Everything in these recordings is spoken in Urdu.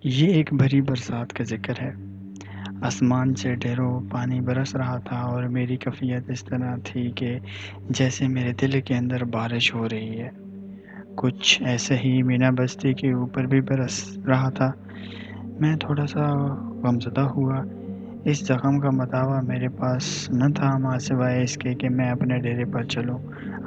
یہ ایک بھری برسات کا ذکر ہے۔ آسمان سے ڈھیروں پانی برس رہا تھا اور میری کیفیت اس طرح تھی کہ جیسے میرے دل کے اندر بارش ہو رہی ہے۔ کچھ ایسے ہی مینا بستی کے اوپر بھی برس رہا تھا۔ میں تھوڑا سا غمزدہ ہوا۔ اس زخم کا مداوا میرے پاس نہ تھا ماں سوائے اس کے کہ میں اپنے ڈیرے پر چلوں،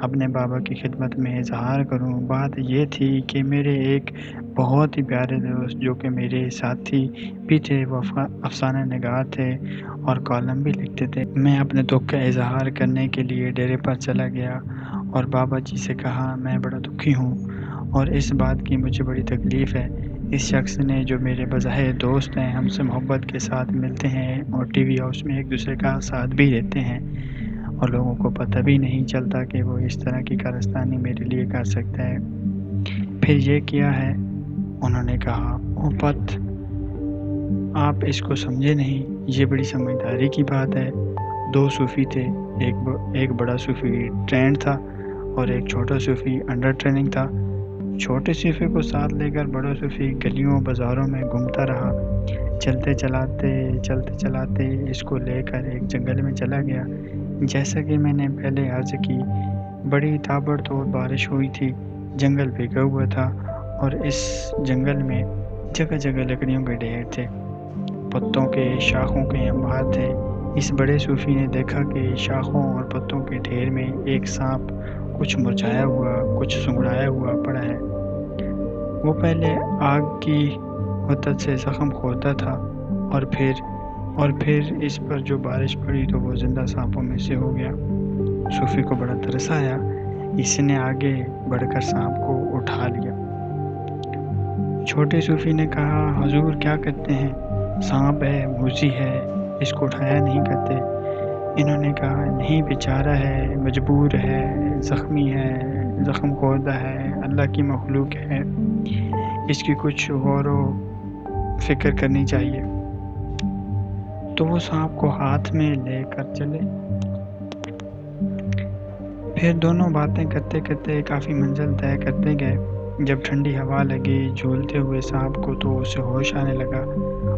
اپنے بابا کی خدمت میں اظہار کروں۔ بات یہ تھی کہ میرے ایک بہت ہی پیارے دوست جو کہ میرے ساتھی بھی تھے، وہ افسانہ نگار تھے اور کالم بھی لکھتے تھے۔ میں اپنے دکھ کا اظہار کرنے کے لیے ڈیرے پر چلا گیا اور بابا جی سے کہا میں بڑا دکھی ہوں اور اس بات کی مجھے بڑی تکلیف ہے۔ اس شخص نے جو میرے بظاہر دوست ہیں، ہم سے محبت کے ساتھ ملتے ہیں اور ٹی وی ہاؤس میں ایک دوسرے کا ساتھ بھی دیتے ہیں اور لوگوں کو پتہ بھی نہیں چلتا کہ وہ اس طرح کی کارستانی میرے لیے کر سکتا ہے، پھر یہ کیا ہے؟ انہوں نے کہا اوپت، آپ اس کو سمجھے نہیں، یہ بڑی سمجھداری کی بات ہے۔ دو صوفی تھے، ایک بڑا صوفی ٹرینڈ تھا اور ایک چھوٹا صوفی انڈر ٹریننگ تھا۔ چھوٹے صوفی کو ساتھ لے کر بڑا صوفی گلیوں بازاروں میں گھومتا رہا۔ چلتے چلاتے اس کو لے کر ایک جنگل میں چلا گیا۔ جیسا کہ میں نے پہلے عرض کی، بڑی تابڑ توڑ بارش ہوئی تھی، جنگل بھیگا ہوا تھا اور اس جنگل میں جگہ جگہ لکڑیوں کے ڈھیر تھے، پتوں کے شاخوں کے انبار تھے۔ اس بڑے صوفی نے دیکھا کہ شاخوں اور پتوں کے ڈھیر میں ایک سانپ کچھ مرجھایا ہوا، کچھ سنگڑایا ہوا پڑا ہے۔ وہ پہلے آگ کی مدت سے زخم کھولتا تھا اور پھر اس پر جو بارش پڑی تو وہ زندہ سانپوں میں سے ہو گیا۔ صوفی کو بڑا ترس آیا، اس نے آگے بڑھ کر سانپ کو اٹھا لیا۔ چھوٹے صوفی نے کہا حضور کیا کرتے ہیں؟ سانپ ہے، موذی ہے، اس کو اٹھایا نہیں کرتے۔ انہوں نے کہا نہیں، بیچارہ ہے، مجبور ہے، زخمی ہے، زخم خوردہ ہے، اللہ کی مخلوق ہے، اس کی کچھ غور و فکر کرنی چاہیے۔ تو وہ سانپ کو ہاتھ میں لے کر چلے۔ پھر دونوں باتیں کرتے کرتے کافی منزل طے کرتے گئے۔ جب ٹھنڈی ہوا لگی جھولتے ہوئے سانپ کو تو اسے ہوش آنے لگا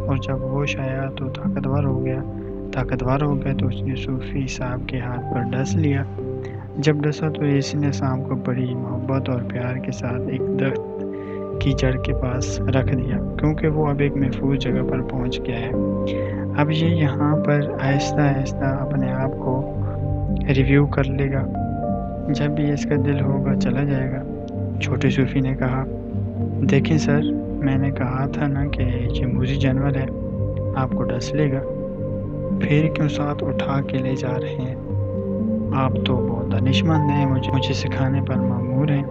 اور جب ہوش آیا تو طاقتور ہو گیا تو اس نے صوفی صاحب کے ہاتھ پر ڈس لیا۔ جب ڈسا تو اس نے سانپ کو بڑی محبت اور پیار کے ساتھ ایک درخت کی جڑ کے پاس رکھ دیا، کیونکہ وہ اب ایک محفوظ جگہ پر پہنچ گیا ہے۔ اب یہ یہاں پر آہستہ آہستہ اپنے آپ کو ریویو کر لے گا، جب بھی اس کا دل ہوگا چلا جائے گا۔ چھوٹے صوفی نے کہا دیکھیں سر، میں نے کہا تھا نا کہ یہ موذی جانور ہے، آپ کو ڈس لے گا، پھر کیوں ساتھ اٹھا کے لے جا رہے ہیں؟ آپ تو بہت دانشمند ہیں، مجھے سکھانے پر مامور ہیں۔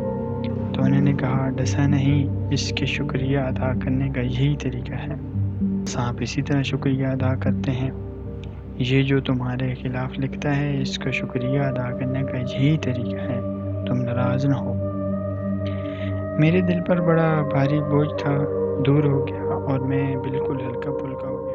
تو انہوں نے کہا ڈسا نہیں، اس کے شکریہ ادا کرنے کا یہی طریقہ ہے۔ سانپ اسی طرح شکریہ ادا کرتے ہیں۔ یہ جو تمہارے خلاف لکھتا ہے، اس کا شکریہ ادا کرنے کا یہی طریقہ ہے، تم ناراض نہ ہو۔ میرے دل پر بڑا بھاری بوجھ تھا، دور ہو گیا اور میں بالکل ہلکا پھلکا ہو گیا۔